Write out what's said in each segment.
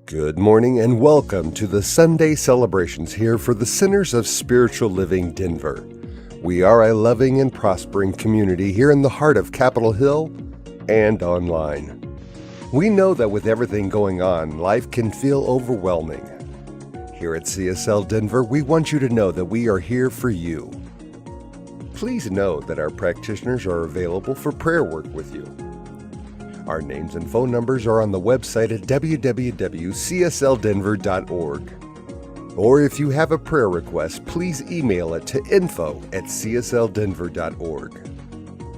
Good morning and welcome to the Sunday celebrations here for the Centers of Spiritual Living Denver. We are a loving and prospering community here in the heart of Capitol Hill and online. We know that with everything going on, life can feel overwhelming. Here at CSL Denver, we want you to know that we are here for you. Please know that our practitioners are available for prayer work with you. Our names and phone numbers are on the website at www.cslddenver.org. Or if you have a prayer request, please email it to info@cslddenver.org.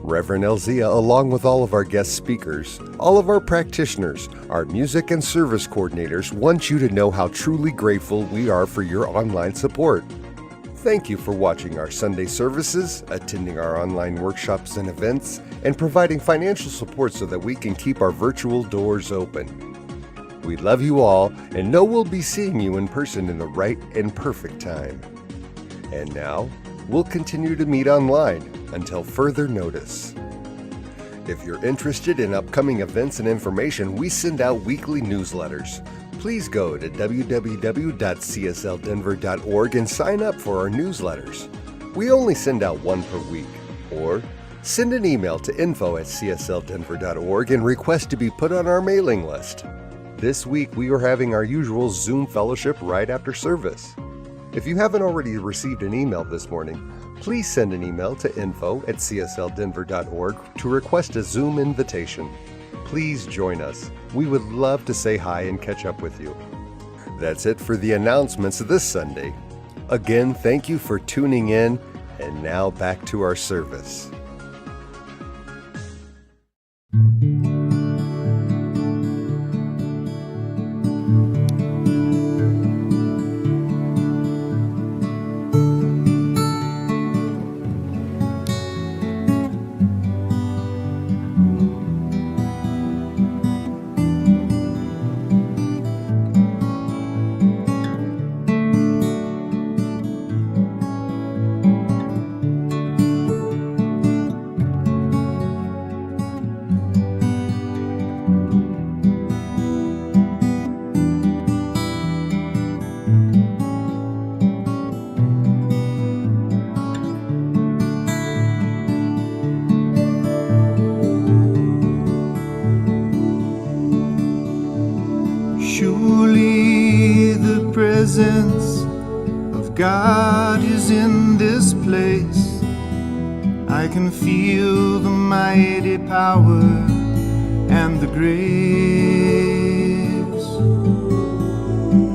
Reverend Elzia, along with all of our guest speakers, all of our practitioners, our music and service coordinators want you to know how truly grateful we are for your online support. Thank you for watching our Sunday services, attending our online workshops and events, and providing financial support so that we can keep our virtual doors open. We love you all and know we'll be seeing you in person in the right and perfect time. And now, we'll continue to meet online until further notice. If you're interested in upcoming events and information, we send out weekly newsletters. Please go to www.cslddenver.org and sign up for our newsletters. We only send out one per week. Or send an email to info@cslddenver.org and request to be put on our mailing list. This week we are having our usual Zoom fellowship right after service. If you haven't already received an email this morning, please send an email to info@cslddenver.org to request a Zoom invitation. Please join us. We would love to say hi and catch up with you. That's it for the announcements this Sunday. Again, thank you for tuning in, and now back to our service. Surely the presence of God is in this place. I can feel the mighty power and the grace.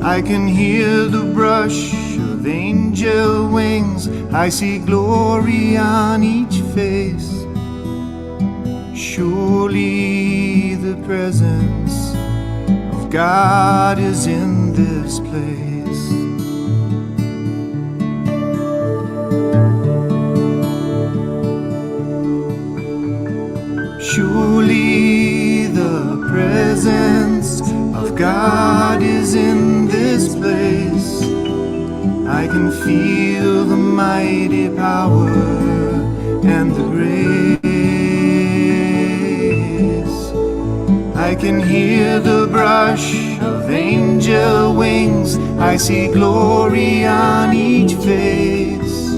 I can hear the brush of angel wings. I see glory on each face. Surely the presence God is in this place. Surely the presence of God is in this place. I can feel the mighty power and the grace. I can hear the brush of angel wings. I see glory on each face.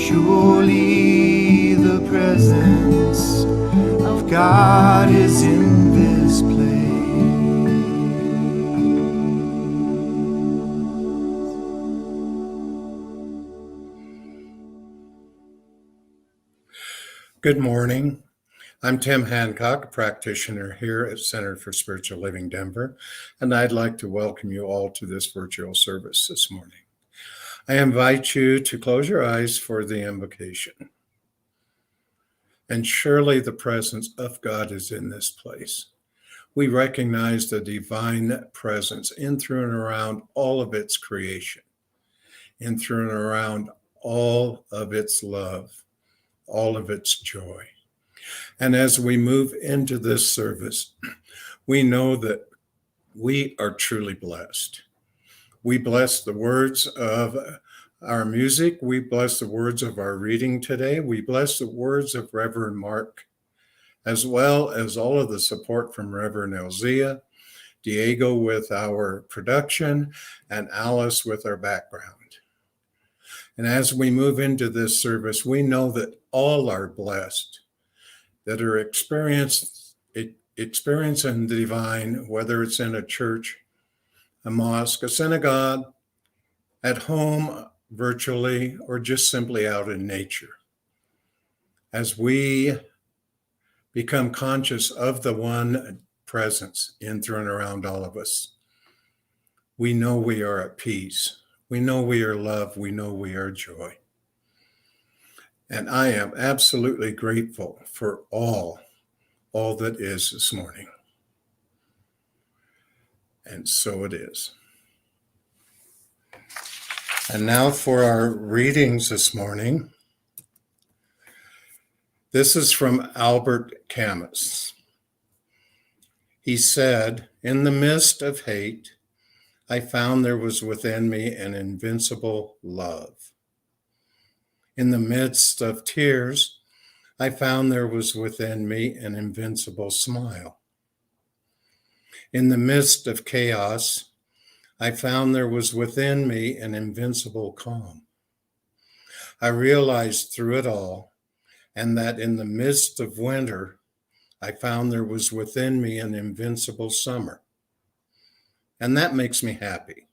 Surely the presence of God is in this place. Good morning. I'm Tim Hancock, a practitioner here at Center for Spiritual Living Denver, and I'd like to welcome you all to this virtual service this morning. I invite you to close your eyes for the invocation. And surely the presence of God is in this place. We recognize the divine presence in, through, and around all of its creation, in, through, and around all of its love, all of its joy. And as we move into this service, we know that we are truly blessed. We bless the words of our music. We bless the words of our reading today. We bless the words of Reverend Mark, as well as all of the support from Reverend Elzia Diego with our production, and Alice with our background. And as we move into this service, we know that all are blessed, that are experiencing the divine, whether it's in a church, a mosque, a synagogue, at home, virtually, or just simply out in nature. As we become conscious of the one presence in, through, and around all of us, we know we are at peace. We know we are loved. We know we are joy. And I am absolutely grateful for all that is this morning. And so it is. And now for our readings this morning. This is from Albert Camus. He said, "In the midst of hate, I found there was within me an invincible love. In the midst of tears, I found there was within me an invincible smile. In the midst of chaos, I found there was within me an invincible calm. I realized through it all, and that in the midst of winter, I found there was within me an invincible summer. And that makes me happy.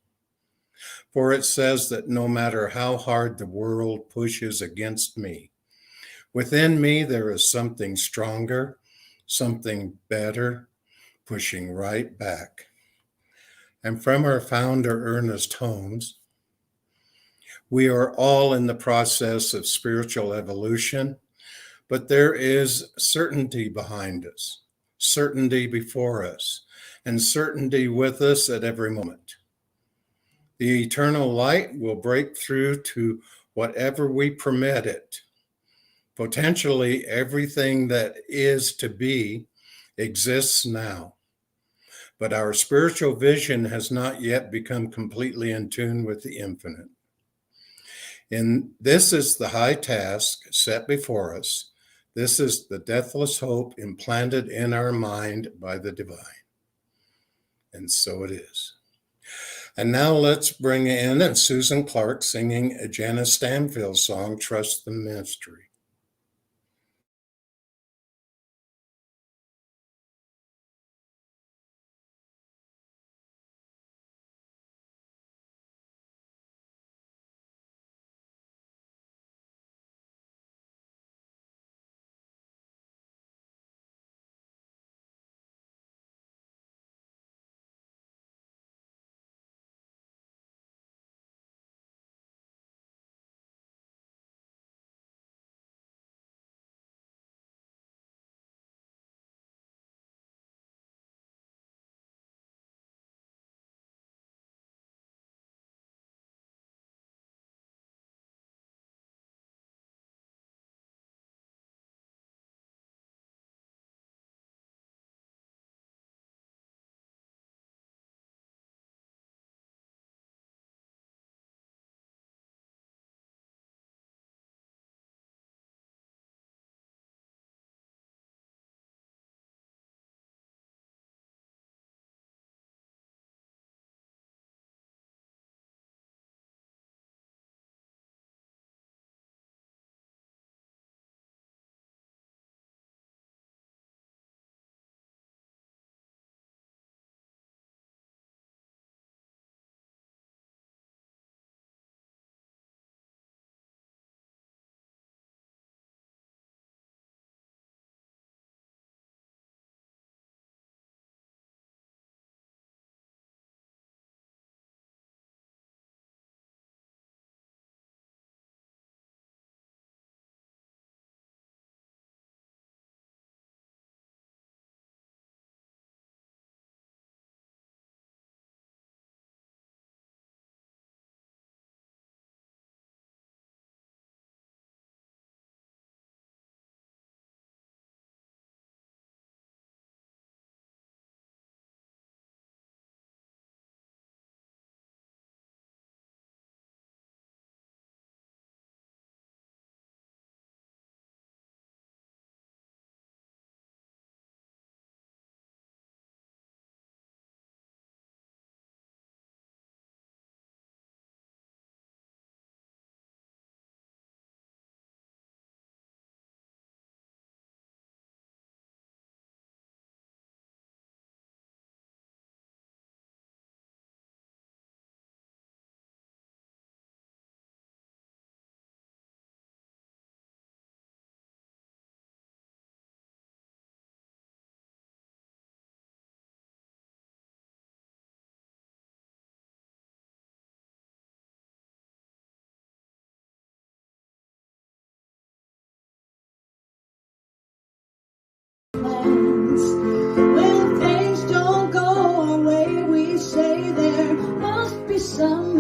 For it says that no matter how hard the world pushes against me, within me there is something stronger, something better, pushing right back." And from our founder, Ernest Holmes, we are all in the process of spiritual evolution, but there is certainty behind us, certainty before us, and certainty with us at every moment. The eternal light will break through to whatever we permit it. Potentially everything that is to be exists now, but our spiritual vision has not yet become completely in tune with the infinite. And this is the high task set before us. This is the deathless hope implanted in our mind by the divine. And so it is. And now let's bring in Susan Clark singing a Janice Stanfield song, "Trust the Mystery."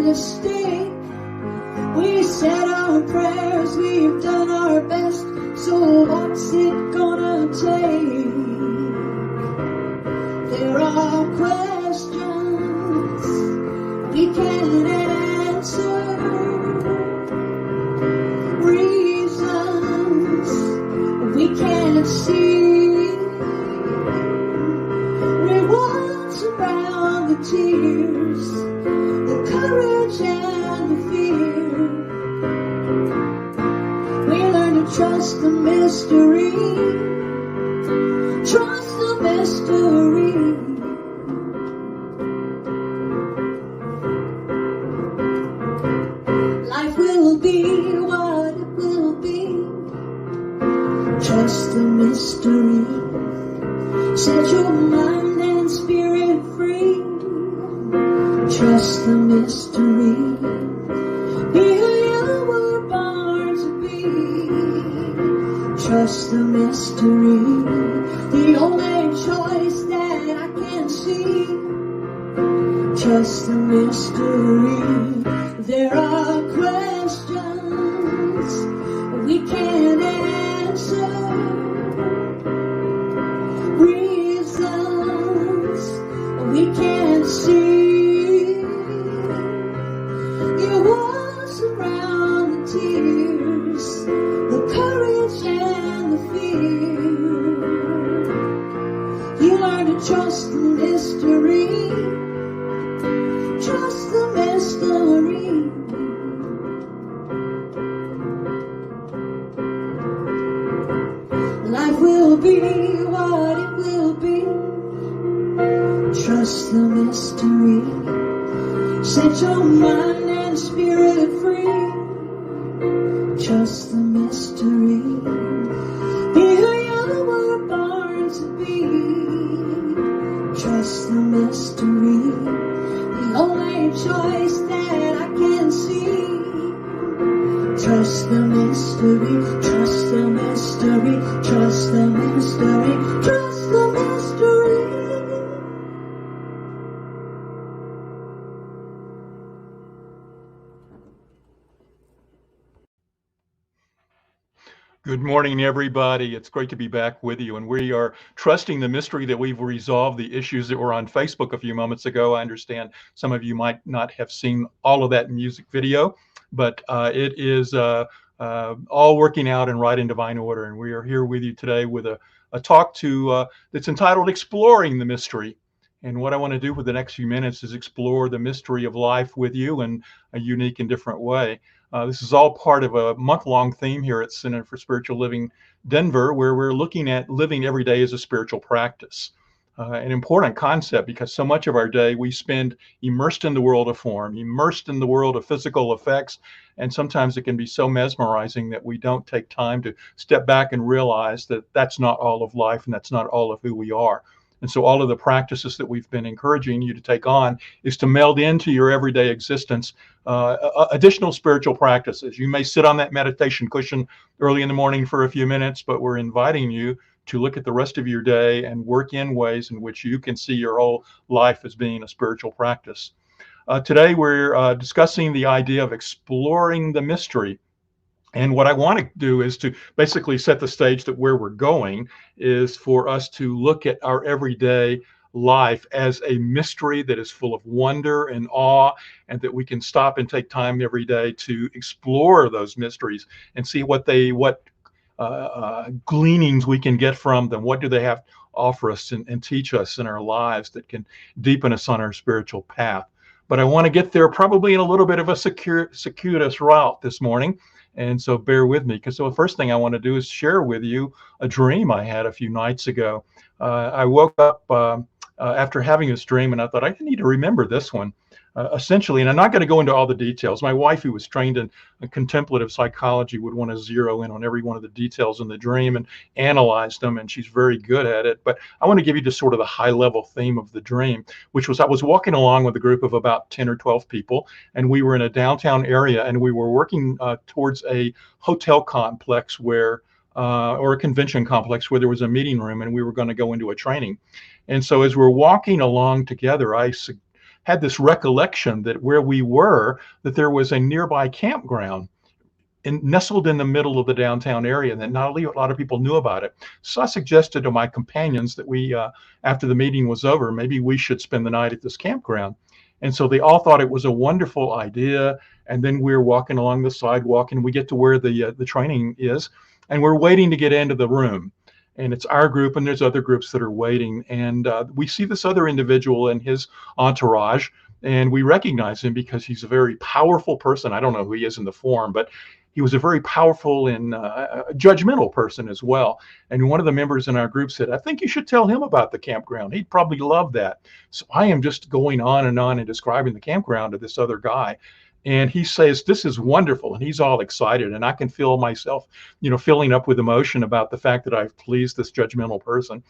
mistake. We said our prayers, we've done our best, so what's it gonna take? There are questions we can't answer, reasons we can't see, rewards around the tears, the courage and the fear. We learn to trust the mystery, trust the mystery. Life will be what it will be. Trust the mystery. Set your mind and spirit free. Trust the mystery. Be who you were born to be. Trust the mystery. The only choice that I can see. Trust the mystery. There are questions we can't answer, reasons we can't see. It was around the tears, the courage and the fear. You learn to trust the mystery, trust the mystery. Life will be what it will be. Trust the mystery. Set your mind and spirit free. Trust the mystery. Be who you were born to be. Trust the mystery. The only choice that I can see. Trust the mystery, trust the mystery, trust the mystery, trust the mystery. Good morning, everybody. It's great to be back with you. And we are trusting the mystery that we've resolved the issues that were on Facebook a few moments ago. I understand some of you might not have seen all of that music video, but it is all working out and right in divine order. And we are here with you today with a talk that's entitled Exploring the Mystery. And what I want to do for the next few minutes is explore the mystery of life with you in a unique and different way. This is all part of a month-long theme here at Center for Spiritual Living Denver, where we're looking at living every day as a spiritual practice. An important concept because so much of our day we spend immersed in the world of form, immersed in the world of physical effects, and sometimes it can be so mesmerizing that we don't take time to step back and realize that that's not all of life and that's not all of who we are. And so all of the practices that we've been encouraging you to take on is to meld into your everyday existence additional spiritual practices. You may sit on that meditation cushion early in the morning for a few minutes, but we're inviting you to look at the rest of your day and work in ways in which you can see your whole life as being a spiritual practice. Today, we're discussing the idea of exploring the mystery. And what I want to do is to basically set the stage that where we're going is for us to look at our everyday life as a mystery that is full of wonder and awe, and that we can stop and take time every day to explore those mysteries and see what gleanings we can get from them. What do they have to offer us and teach us in our lives that can deepen us on our spiritual path? But I want to get there probably in a little bit of a circuitous route this morning. And so bear with me, because the first thing I want to do is share with you a dream I had a few nights ago. I woke up after having this dream, and I thought I need to remember this one. Essentially, and I'm not going to go into all the details. My wife, who was trained in contemplative psychology, would want to zero in on every one of the details in the dream and analyze them, and she's very good at it. But I want to give you just sort of the high-level theme of the dream, which was I was walking along with a group of about 10 or 12 people, and we were in a downtown area, and we were working towards a hotel complex or a convention complex where there was a meeting room, and we were going to go into a training. And so as we're walking along together, I had this recollection that where we were, that there was a nearby campground nestled in the middle of the downtown area, and that not a lot of people knew about it. So I suggested to my companions that we, after the meeting was over, maybe we should spend the night at this campground. And so they all thought it was a wonderful idea. And then we're walking along the sidewalk, and we get to where the training is, and we're waiting to get into the room. And it's our group, and there's other groups that are waiting. And we see this other individual and his entourage, and we recognize him because he's a very powerful person. I don't know who he is in the form, but he was a very powerful and judgmental person as well. And one of the members in our group said, I think you should tell him about the campground. He'd probably love that. So I am just going on and describing the campground to this other guy. And he says, this is wonderful. And he's all excited. And I can feel myself, filling up with emotion about the fact that I've pleased this judgmental person.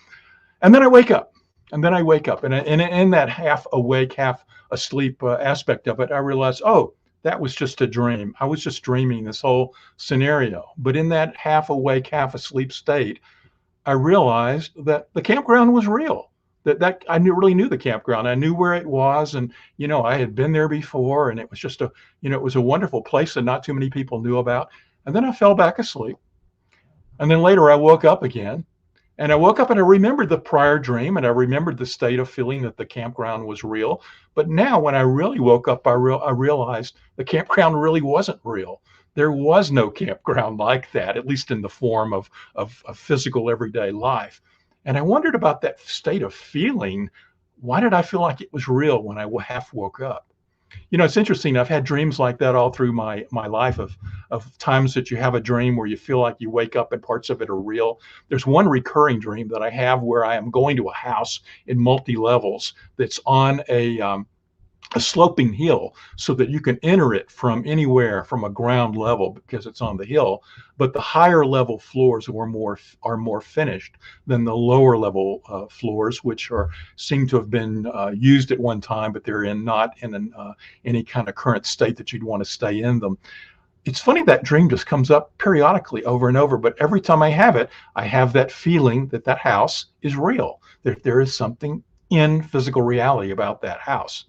And then I wake up. And in that half awake, half asleep aspect of it, I realized, oh, that was just a dream. I was just dreaming this whole scenario. But in that half awake, half asleep state, I realized that the campground was real. That I really knew the campground. I knew where it was, and I had been there before, and it was just it was a wonderful place that not too many people knew about. And then I fell back asleep. And then later I woke up again. And I woke up and I remembered the prior dream, and I remembered the state of feeling that the campground was real. But now when I really woke up, I realized the campground really wasn't real. There was no campground like that, at least in the form of physical everyday life. And I wondered about that state of feeling. Why did I feel like it was real when I half woke up? It's interesting. I've had dreams like that all through my life of times that you have a dream where you feel like you wake up and parts of it are real. There's one recurring dream that I have where I am going to a house in multi-levels that's on a sloping hill, so that you can enter it from anywhere from a ground level because it's on the hill. But the higher level floors are more finished than the lower level floors, which seem to have been used at one time, but they're not in any kind of current state that you'd want to stay in them. It's funny, that dream just comes up periodically over and over, but every time I have it, I have that feeling that that house is real, that there is something in physical reality about that house.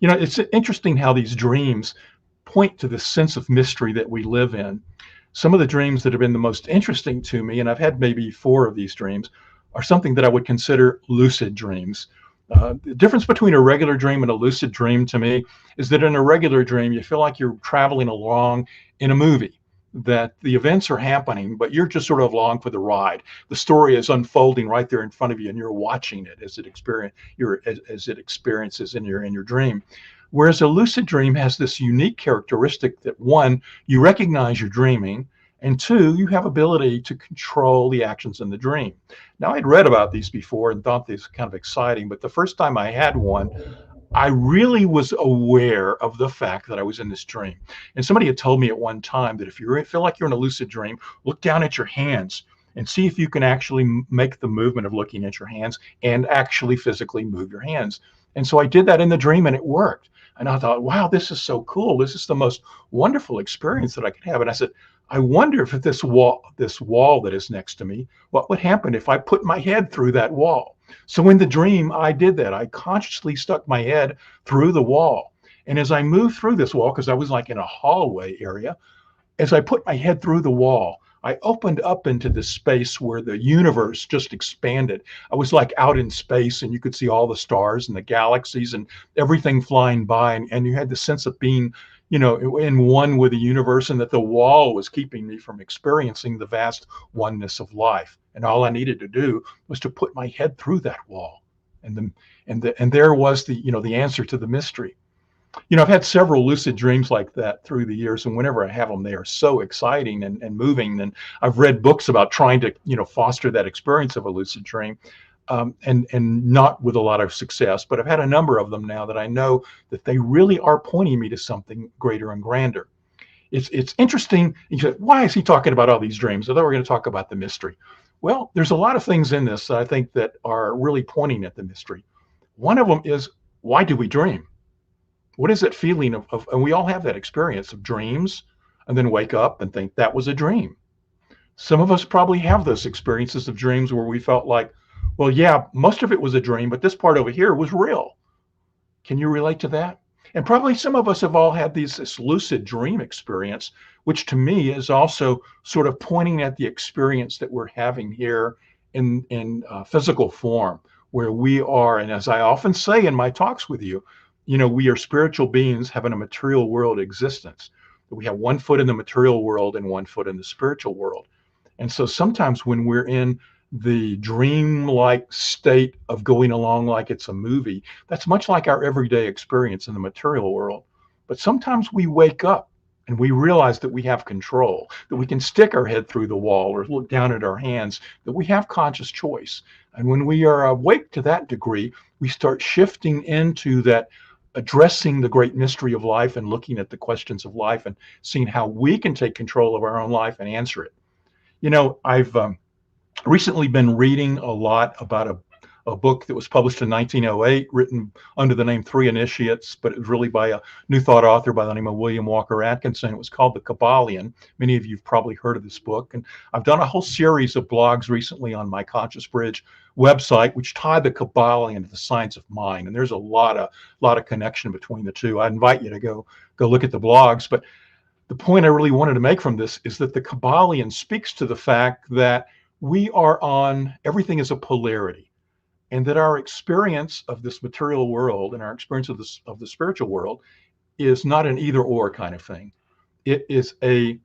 It's interesting how these dreams point to the sense of mystery that we live in. Some of the dreams that have been the most interesting to me, and I've had maybe 4 of these dreams, are something that I would consider lucid dreams. The difference between a regular dream and a lucid dream to me is that in a regular dream, you feel like you're traveling along in a movie, that the events are happening, but you're just sort of along for the ride. The story is unfolding right there in front of you, and you're watching it as it experiences in your dream. Whereas a lucid dream has this unique characteristic that, 1, you recognize you're dreaming, and 2, you have ability to control the actions in the dream. Now, I'd read about these before and thought these were kind of exciting, but the first time I had one, I really was aware of the fact that I was in this dream. And somebody had told me at one time that if you feel like you're in a lucid dream, look down at your hands and see if you can actually make the movement of looking at your hands and actually physically move your hands. And so I did that in the dream, and it worked. And I thought, wow, this is so cool. This is the most wonderful experience that I could have. And I said, I wonder if this wall that is next to me, what would happen if I put my head through that wall? So in the dream, I did that. I consciously stuck my head through the wall. And as I moved through this wall, because I was like in a hallway area, as I put my head through the wall, I opened up into this space where the universe just expanded. I was like out in space, and you could see all the stars and the galaxies and everything flying by. And you had the sense of being, in one with the universe, and that the wall was keeping me from experiencing the vast oneness of life. And all I needed to do was to put my head through that wall. And there was the answer to the mystery. I've had several lucid dreams like that through the years, and whenever I have them, they are so exciting and moving. And I've read books about trying to, foster that experience of a lucid dream, and not with a lot of success. But I've had a number of them now that I know that they really are pointing me to something greater and grander. It's interesting. You said, why is he talking about all these dreams? I thought we were going to talk about the mystery. Well, there's a lot of things in this that I think that are really pointing at the mystery. One of them is, why do we dream? What is that feeling of, and we all have that experience of dreams and then wake up and think that was a dream. Some of us probably have those experiences of dreams where we felt like, well, yeah, most of it was a dream, but this part over here was real. Can you relate to that? And probably some of us have all had this lucid dream experience, which to me is also sort of pointing at the experience that we're having here in physical form, where we are, and as I often say in my talks with you, we are spiritual beings having a material world existence. We have one foot in the material world and one foot in the spiritual world. And so sometimes when we're in the dream-like state of going along like it's a movie, that's much like our everyday experience in the material world. But sometimes we wake up and we realize that we have control, that we can stick our head through the wall or look down at our hands, that we have conscious choice. And when we are awake to that degree, we start shifting into that, addressing the great mystery of life and looking at the questions of life and seeing how we can take control of our own life and answer it. I've recently been reading a lot about a book that was published in 1908, written under the name Three Initiates, but it was really by a New Thought author by the name of William Walker Atkinson. It was called The Kabbalion. Many of you have probably heard of this book. And I've done a whole series of blogs recently on my Conscious Bridge website, which tie the Kabbalion to the science of mind. And there's a lot of connection between the two. I invite you to go look at the blogs. But the point I really wanted to make from this is that the Kabbalion speaks to the fact that everything is a polarity, and that our experience of this material world and our experience of the spiritual world is not an either or kind of thing. It is a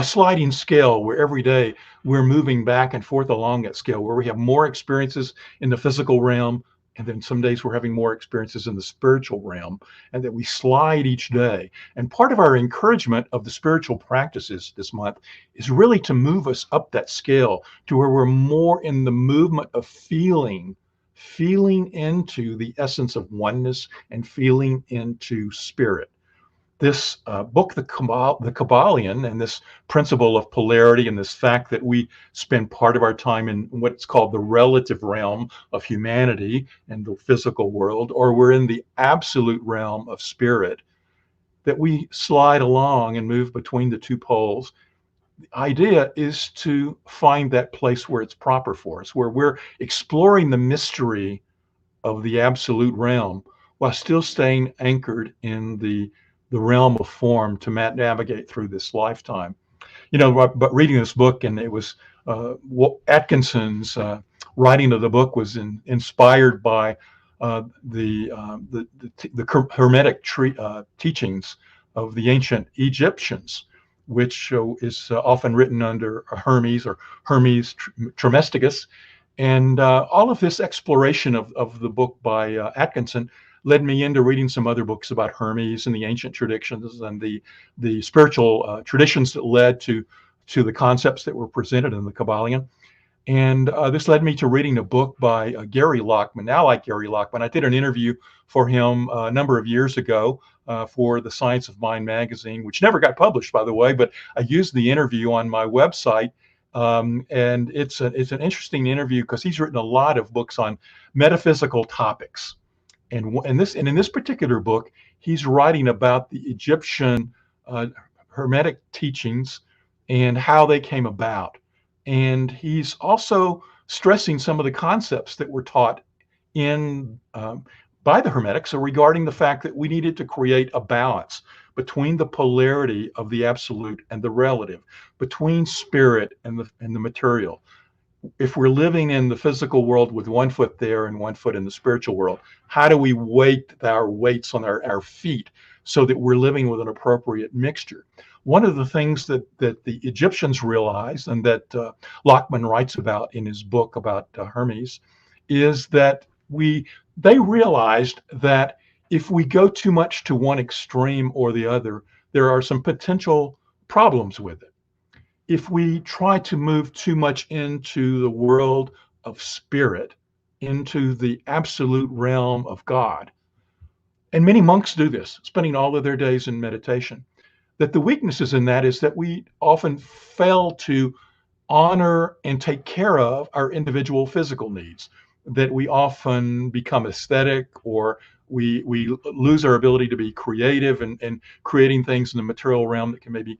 sliding scale where every day we're moving back and forth along that scale, where we have more experiences in the physical realm, and then some days we're having more experiences in the spiritual realm, and that we slide each day. And part of our encouragement of the spiritual practices this month is really to move us up that scale to where we're more in the movement of feeling into the essence of oneness and feeling into spirit. This book, the Kabbalion, and this principle of polarity, and this fact that we spend part of our time in what's called the relative realm of humanity and the physical world, or we're in the absolute realm of spirit, that we slide along and move between the two poles. The idea is to find that place where it's proper for us, where we're exploring the mystery of the absolute realm while still staying anchored in the realm of form to navigate through this lifetime. But reading this book, and it was Atkinson's writing of the book was inspired by the Hermetic teachings of the ancient Egyptians, which is often written under Hermes or Hermes Trismegistus. And all of this exploration of the book by Atkinson led me into reading some other books about Hermes and the ancient traditions and the spiritual traditions that led to the concepts that were presented in the Kabbalion. And this led me to reading a book by Gary Lockman. Now, like Gary Lockman, I did an interview for him a number of years ago for the Science of Mind magazine, which never got published, by the way, but I used the interview on my website. And it's an interesting interview because he's written a lot of books on metaphysical topics. And in this particular book, he's writing about the Egyptian Hermetic teachings and how they came about. And he's also stressing some of the concepts that were taught by the Hermetics regarding the fact that we needed to create a balance between the polarity of the absolute and the relative, between spirit and the material. If we're living in the physical world with one foot there and one foot in the spiritual world, how do we weight our weights on our feet so that we're living with an appropriate mixture? One of the things that the Egyptians realized, and that Lockman writes about in his book about Hermes, is that they realized that if we go too much to one extreme or the other, there are some potential problems with it. If we try to move too much into the world of spirit, into the absolute realm of God, and many monks do this, spending all of their days in meditation, that the weaknesses in that is that we often fail to honor and take care of our individual physical needs, that we often become aesthetic, or we lose our ability to be creative and creating things in the material realm that can maybe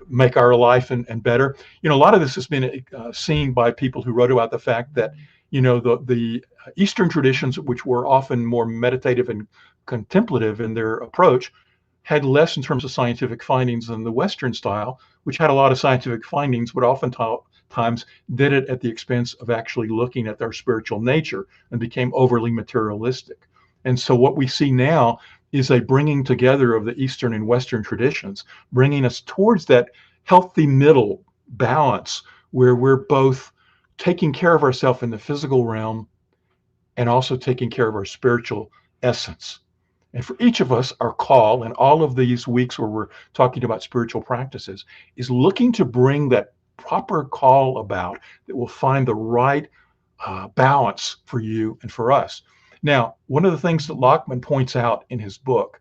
make our life and better. A lot of this has been seen by people who wrote about the fact that the Eastern traditions, which were often more meditative and contemplative in their approach, had less in terms of scientific findings than the Western style, which had a lot of scientific findings, but oftentimes did it at the expense of actually looking at their spiritual nature and became overly materialistic. And so what we see now is a bringing together of the Eastern and Western traditions, bringing us towards that healthy middle balance where we're both taking care of ourselves in the physical realm and also taking care of our spiritual essence. And for each of us, our call in all of these weeks where we're talking about spiritual practices is looking to bring that proper call about that will find the right balance for you and for us. Now, one of the things that Lockman points out in his book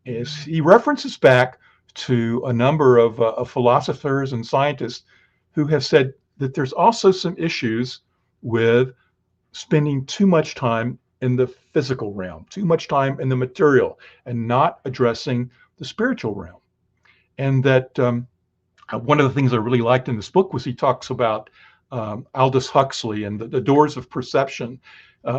is he references back to a number of philosophers and scientists who have said that there's also some issues with spending too much time in the physical realm, too much time in the material, and not addressing the spiritual realm. And that one of the things I really liked in this book was he talks about Aldous Huxley and the Doors of Perception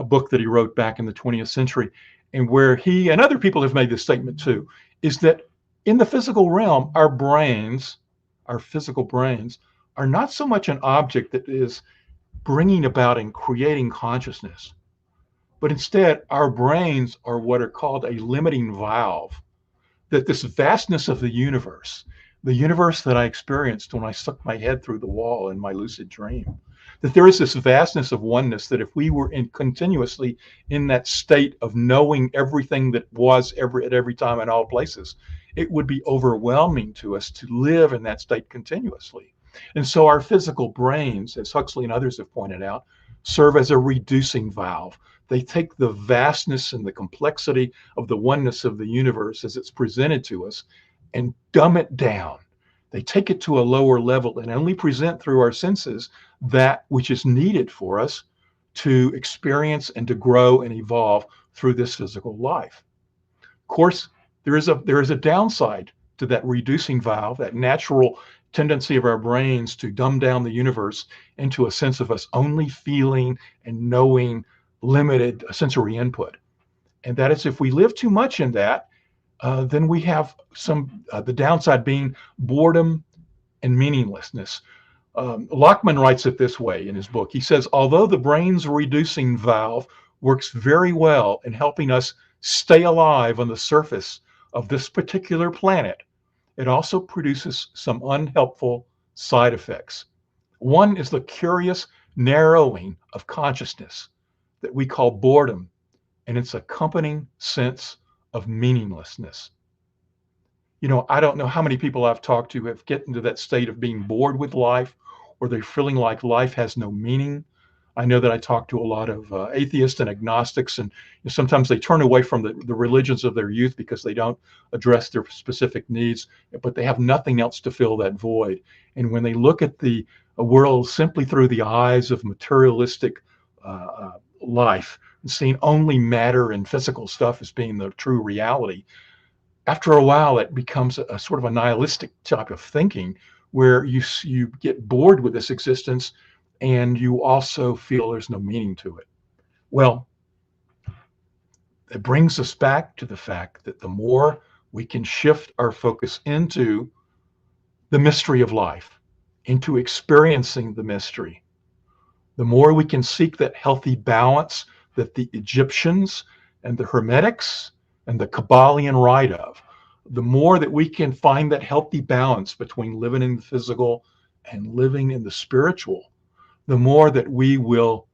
book that he wrote back in the 20th century, and where he and other people have made this statement too, is that in the physical realm, our brains, our physical brains, are not so much an object that is bringing about and creating consciousness, but instead our brains are what are called a limiting valve, that this vastness of the universe that I experienced when I stuck my head through the wall in my lucid dream, that there is this vastness of oneness, that if we were continuously in that state of knowing everything that was at every time in all places, it would be overwhelming to us to live in that state continuously. And so our physical brains, as Huxley and others have pointed out, serve as a reducing valve. They take the vastness and the complexity of the oneness of the universe as it's presented to us and dumb it down. They take it to a lower level and only present through our senses that which is needed for us to experience and to grow and evolve through this physical life. Of course, there is a downside to that reducing valve, that natural tendency of our brains to dumb down the universe into a sense of us only feeling and knowing limited sensory input. And that is, if we live too much in that, then we have the downside being boredom and meaninglessness. Lockman writes it this way in his book. He says, although the brain's reducing valve works very well in helping us stay alive on the surface of this particular planet, it also produces some unhelpful side effects. One is the curious narrowing of consciousness that we call boredom and its accompanying sense of meaninglessness. I don't know how many people I've talked to have get into that state of being bored with life, or they're feeling like life has no meaning. I know that I talk to a lot of atheists and agnostics, and sometimes they turn away from the religions of their youth because they don't address their specific needs, but they have nothing else to fill that void. And when they look at the world simply through the eyes of materialistic life, and seeing only matter and physical stuff as being the true reality, after a while it becomes a sort of a nihilistic type of thinking where you get bored with this existence and you also feel there's no meaning to it. Well, it brings us back to the fact that the more we can shift our focus into the mystery of life, into experiencing the mystery, the more we can seek that healthy balance that the Egyptians and the Hermetics and the Kabbalion write of, the more that we can find that healthy balance between living in the physical and living in the spiritual, the more that we will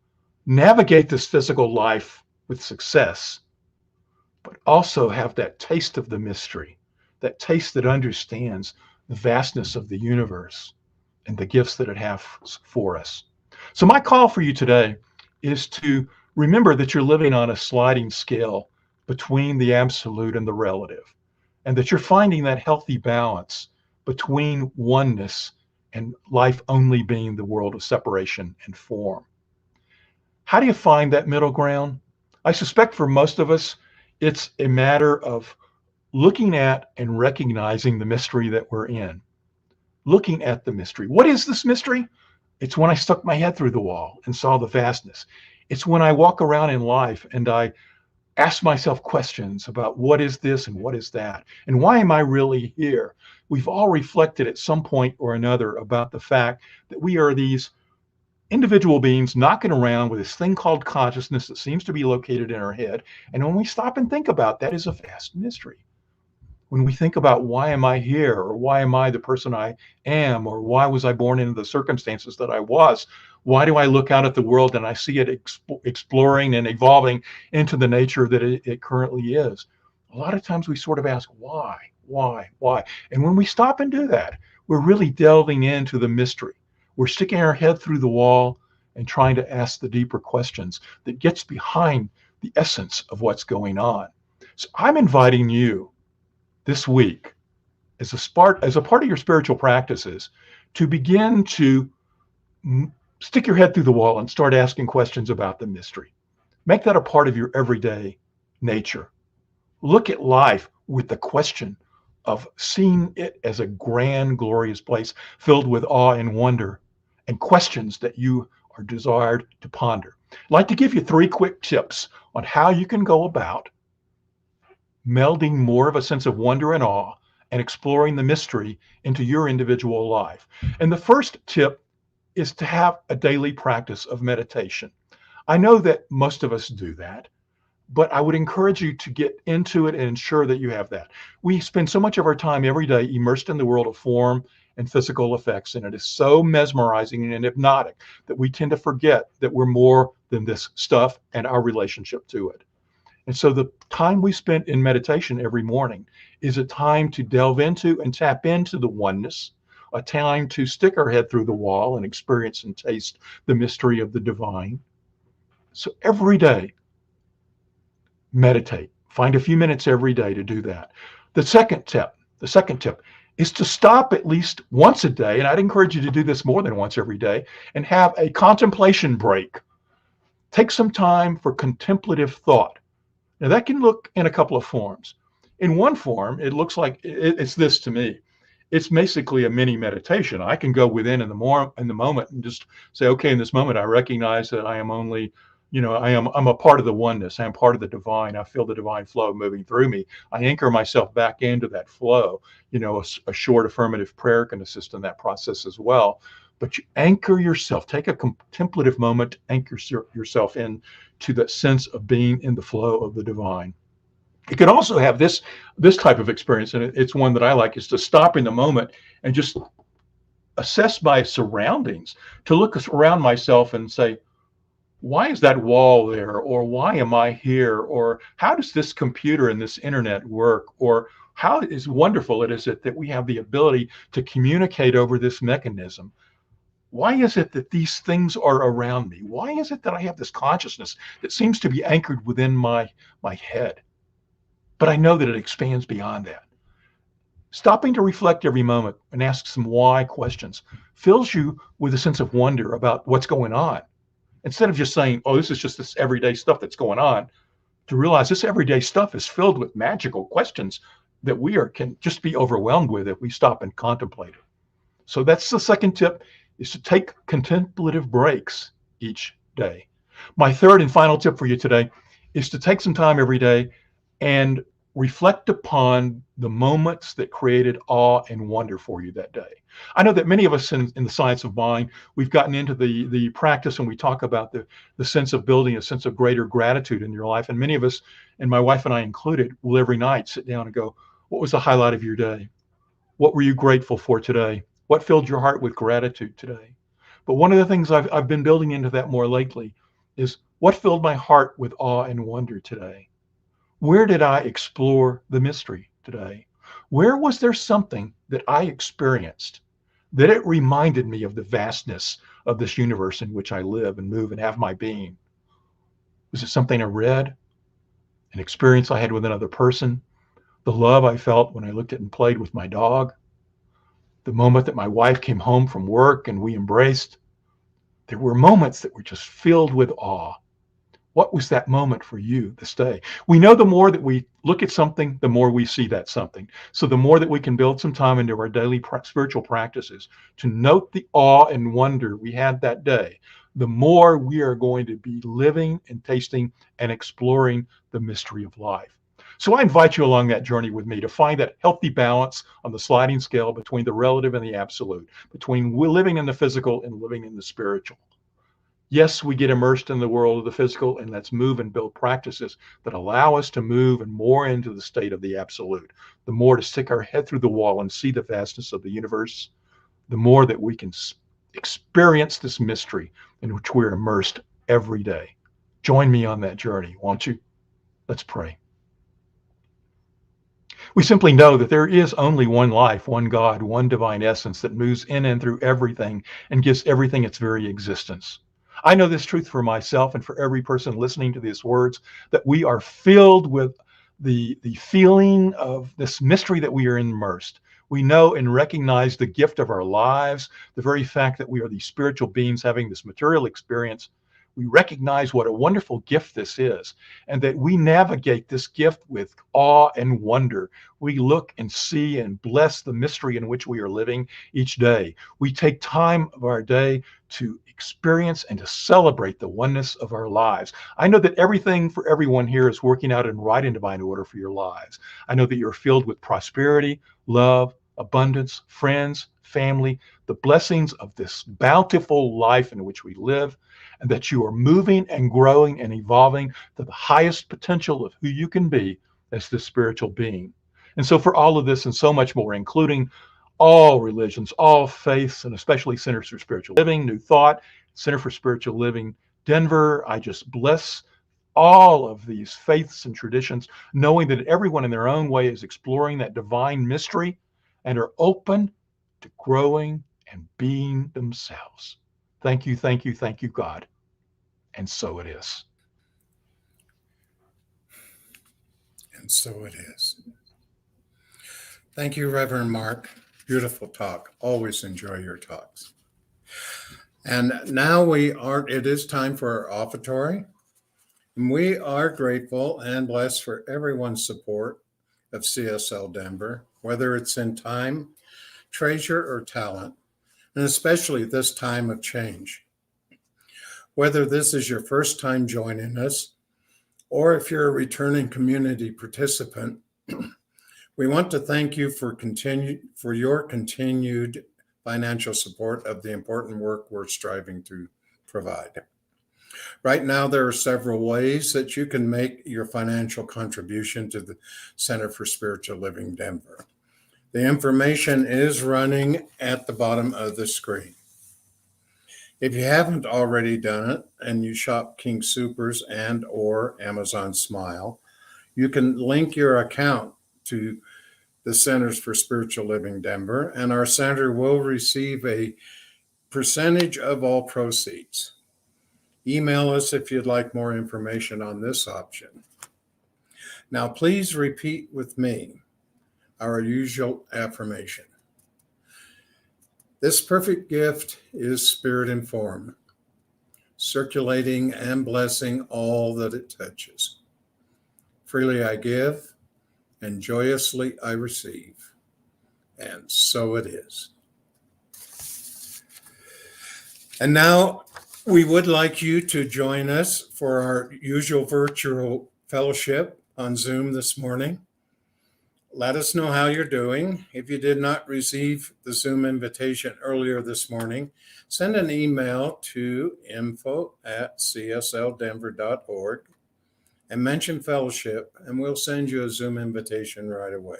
navigate this physical life with success, but also have that taste of the mystery, that taste that understands the vastness of the universe and the gifts that it has for us. So my call for you today is to remember that you're living on a sliding scale between the absolute and the relative, and that you're finding that healthy balance between oneness and life only being the world of separation and form. How do you find that middle ground? I suspect for most of us, it's a matter of looking at and recognizing the mystery that we're in. Looking at the mystery. What is this mystery? It's when I stuck my head through the wall and saw the vastness. It's when I walk around in life and I ask myself questions about what is this and what is that, and why am I really here? We've all reflected at some point or another about the fact that we are these individual beings knocking around with this thing called consciousness that seems to be located in our head. And when we stop and think about that, is a vast mystery. When we think about why am I here, or why am I the person I am, or why was I born into the circumstances that I was, why do I look out at the world and I see it exploring and evolving into the nature that it currently is? A lot of times we sort of ask why? And when we stop and do that, we're really delving into the mystery. We're sticking our head through the wall and trying to ask the deeper questions that gets behind the essence of what's going on. So I'm inviting you this week, as a part of your spiritual practices, to begin to stick your head through the wall and start asking questions about the mystery. Make that a part of your everyday nature. Look at life with the question of seeing it as a grand, glorious place filled with awe and wonder and questions that you are desired to ponder. I'd like to give you 3 quick tips on how you can go about melding more of a sense of wonder and awe and exploring the mystery into your individual life. And the first tip is to have a daily practice of meditation. I know that most of us do that, but I would encourage you to get into it and ensure that you have that. We spend so much of our time every day immersed in the world of form and physical effects, and it is so mesmerizing and hypnotic that we tend to forget that we're more than this stuff and our relationship to it. And so the time we spend in meditation every morning is a time to delve into and tap into the oneness, a time to stick our head through the wall and experience and taste the mystery of the divine. So every day, meditate. Find a few minutes every day to do that. The second tip is to stop at least once a day, and I'd encourage you to do this more than once every day, and have a contemplation break. Take some time for contemplative thought. Now that can look in a couple of forms. In one form, it looks like it's this to me. It's basically a mini meditation. I can go within in the moment and just say, okay, in this moment, I recognize that I am only, I'm a part of the oneness. I'm part of the divine. I feel the divine flow moving through me. I anchor myself back into that flow. A short affirmative prayer can assist in that process as well. But you anchor yourself, take a contemplative moment, anchor yourself in to that sense of being in the flow of the divine. You can also have this type of experience, and it's one that I like, is to stop in the moment and just assess my surroundings, to look around myself and say, why is that wall there? Or why am I here? Or how does this computer and this internet work? Or how is wonderful it is that we have the ability to communicate over this mechanism? Why is it that these things are around me? Why is it that I have this consciousness that seems to be anchored within my head? But I know that it expands beyond that. Stopping to reflect every moment and ask some why questions fills you with a sense of wonder about what's going on. Instead of just saying, oh, this is just this everyday stuff that's going on, to realize this everyday stuff is filled with magical questions that can just be overwhelmed with if we stop and contemplate it. So that's the second tip, is to take contemplative breaks each day. My third and final tip for you today is to take some time every day and reflect upon the moments that created awe and wonder for you that day. I know that many of us in the science of mind, we've gotten into the practice, and we talk about the sense of building a sense of greater gratitude in your life. And many of us, and my wife and I included, will every night sit down and go, what was the highlight of your day? What were you grateful for today? What filled your heart with gratitude today? But one of the things I've been building into that more lately is, what filled my heart with awe and wonder today? Where did I explore the mystery today? Where was there something that I experienced that it reminded me of the vastness of this universe in which I live and move and have my being? Was it something I read, an experience I had with another person, the love I felt when I looked at and played with my dog, the moment that my wife came home from work and we embraced? There were moments that were just filled with awe. What was that moment for you this day? We know the more that we look at something, the more we see that something. So the more that we can build some time into our daily spiritual practices to note the awe and wonder we had that day, the more we are going to be living and tasting and exploring the mystery of life. So I invite you along that journey with me to find that healthy balance on the sliding scale between the relative and the absolute, between living in the physical and living in the spiritual. Yes, we get immersed in the world of the physical, and let's move and build practices that allow us to move and more into the state of the absolute. The more to stick our head through the wall and see the vastness of the universe, the more that we can experience this mystery in which we're immersed every day. Join me on that journey, won't you? Let's pray. We simply know that there is only one life, one God, one divine essence that moves in and through everything and gives everything its very existence. I know this truth for myself and for every person listening to these words, that we are filled with the feeling of this mystery that we are immersed. We know and recognize the gift of our lives, the very fact that we are these spiritual beings having this material experience. We recognize what a wonderful gift this is, and that we navigate this gift with awe and wonder. We look and see and bless the mystery in which we are living each day. We take time of our day to experience and to celebrate the oneness of our lives. I know that everything for everyone here is working out in right and divine order for your lives. I know that you're filled with prosperity, love, abundance, friends, family, the blessings of this bountiful life in which we live, and that you are moving and growing and evolving to the highest potential of who you can be as this spiritual being. And so for all of this and so much more, including all religions, all faiths, and especially Centers for Spiritual Living, New Thought, Center for Spiritual Living, Denver, I just bless all of these faiths and traditions, knowing that everyone in their own way is exploring that divine mystery and are open to growing and being themselves. Thank you, thank you, thank you, God. And so it is. And so it is. Thank you, Reverend Mark. Beautiful talk. Always enjoy your talks. And now it is time for our offertory. And we are grateful and blessed for everyone's support of CSL Denver, whether it's in time, treasure, or talent, and especially this time of change. Whether this is your first time joining us, or if you're a returning community participant, we want to thank you for your continued financial support of the important work we're striving to provide. Right now, there are several ways that you can make your financial contribution to the Center for Spiritual Living Denver. The information is running at the bottom of the screen. If you haven't already done it and you shop King Soopers and or Amazon Smile, you can link your account to the Centers for Spiritual Living Denver, and our center will receive a percentage of all proceeds. Email us if you'd like more information on this option. Now, please repeat with me our usual affirmation. This perfect gift is spirit informed, circulating and blessing all that it touches. Freely I give, and joyously I receive. And so it is. And now we would like you to join us for our usual virtual fellowship on Zoom this morning. Let us know how you're doing. If you did not receive the Zoom invitation earlier this morning, send an email to info@csldenver.org and mention fellowship, and we'll send you a Zoom invitation right away.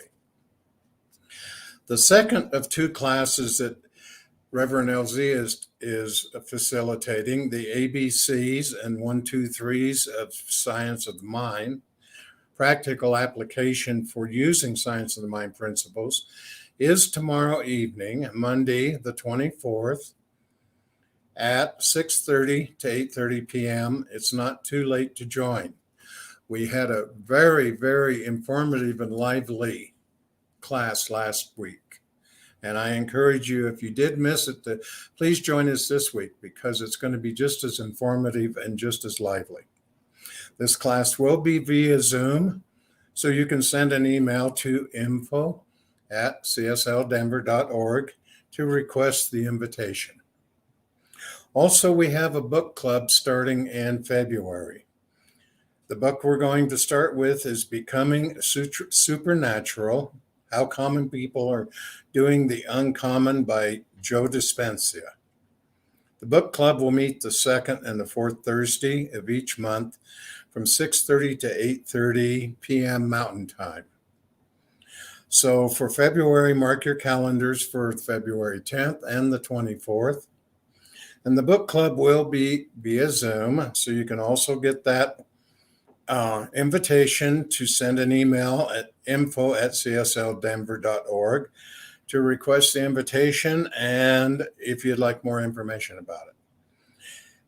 The second of two classes that Reverend LZ is facilitating, the ABCs and 1, 2, 3s of Science of the Mind, practical application for using Science of the Mind principles, is tomorrow evening, Monday the 24th, at 6:30 to 8:30 p.m. It's not too late to join. We had a very, very informative and lively class last week. And I encourage you, if you did miss it, to please join us this week, because it's going to be just as informative and just as lively. This class will be via Zoom, so you can send an email to info@csldenver.org to request the invitation. Also, we have a book club starting in February. The book we're going to start with is Becoming Supernatural, How Common People Are Doing the Uncommon by Joe Dispenza. The book club will meet the second and the fourth Thursday of each month from 6:30 to 8:30 p.m. Mountain Time. So for February, mark your calendars for February 10th and the 24th. And the book club will be via Zoom, so you can also get that invitation to send an email at info@csldenver.org to request the invitation and if you'd like more information about it.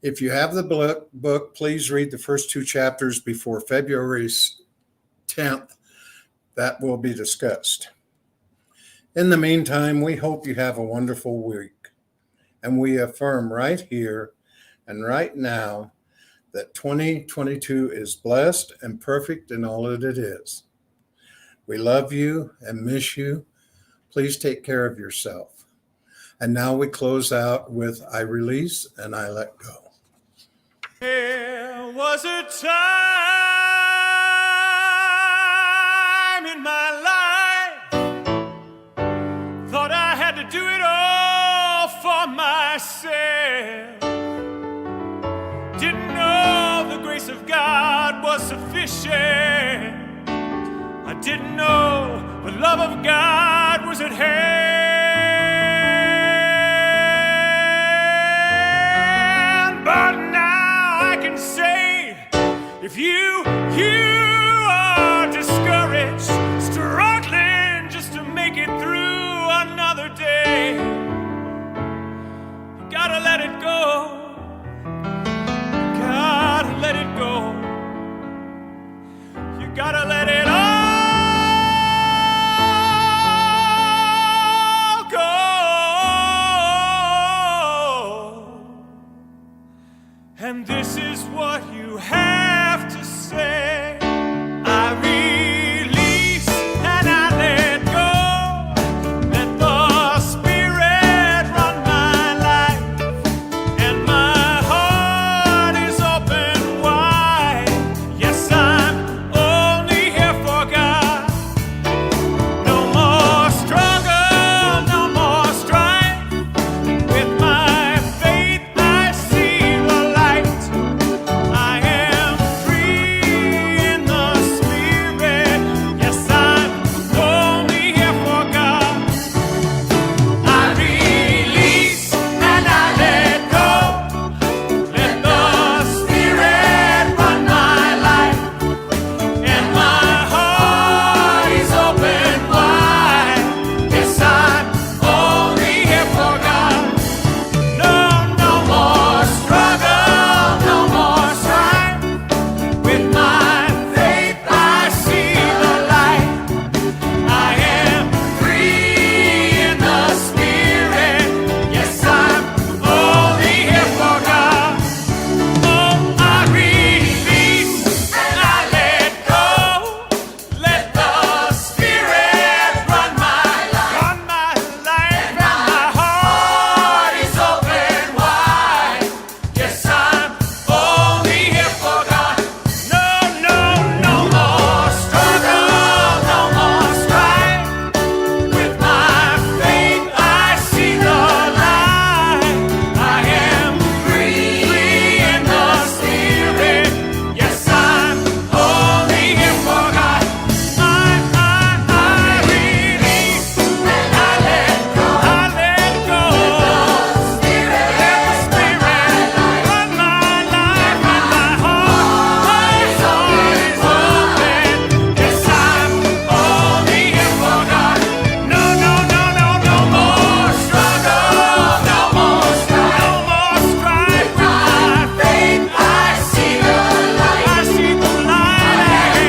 If you have the book, please read the first 2 chapters before February 10th. That will be discussed. In the meantime, we hope you have a wonderful week. And we affirm right here and right now that 2022 is blessed and perfect in all that it is. We love you and miss you. Please take care of yourself. And now we close out with I release and I let go. There was a time in my life, thought I had to do it all for myself. Didn't know the grace of God was sufficient. I didn't know the love of God was at hand. But now I can say, if you are discouraged, struggling just to make it through another day, you gotta let it go. Gotta let it go. You gotta let it all go. And this is what you have to say. I release and I let go. Let the Spirit run my life, and my heart is open wide. Yes, I'm only here for God. No more struggle, no more strife. With my faith I see the light. I am free in the Spirit. Yes, I'm only here for God. I release and I let go. Let the Spirit run my life, and my heart is open wide. Yes, I'm only here for God. No more struggle, no more strife. With my faith I see the light. I am free in the Spirit. Yes, I'm only here for God. Oh, I release and I let go. Let the Spirit run my life. And my heart is open wide. Yes, I'm only here for God. No more struggle, no more strife. With my faith I see the light. I am free in the Spirit. Yes, I'm only here for God. I release and I let go. Let the Spirit run my life, and my heart is open. Yes, I'm only here for God. No more struggle, no more strife. With my faith I see the light. I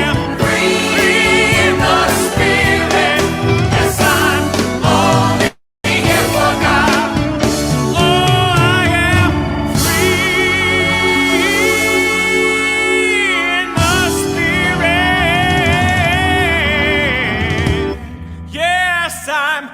am free in the Spirit. Yes, I'm only here for God. Oh, I am free in the Spirit. Yes, I'm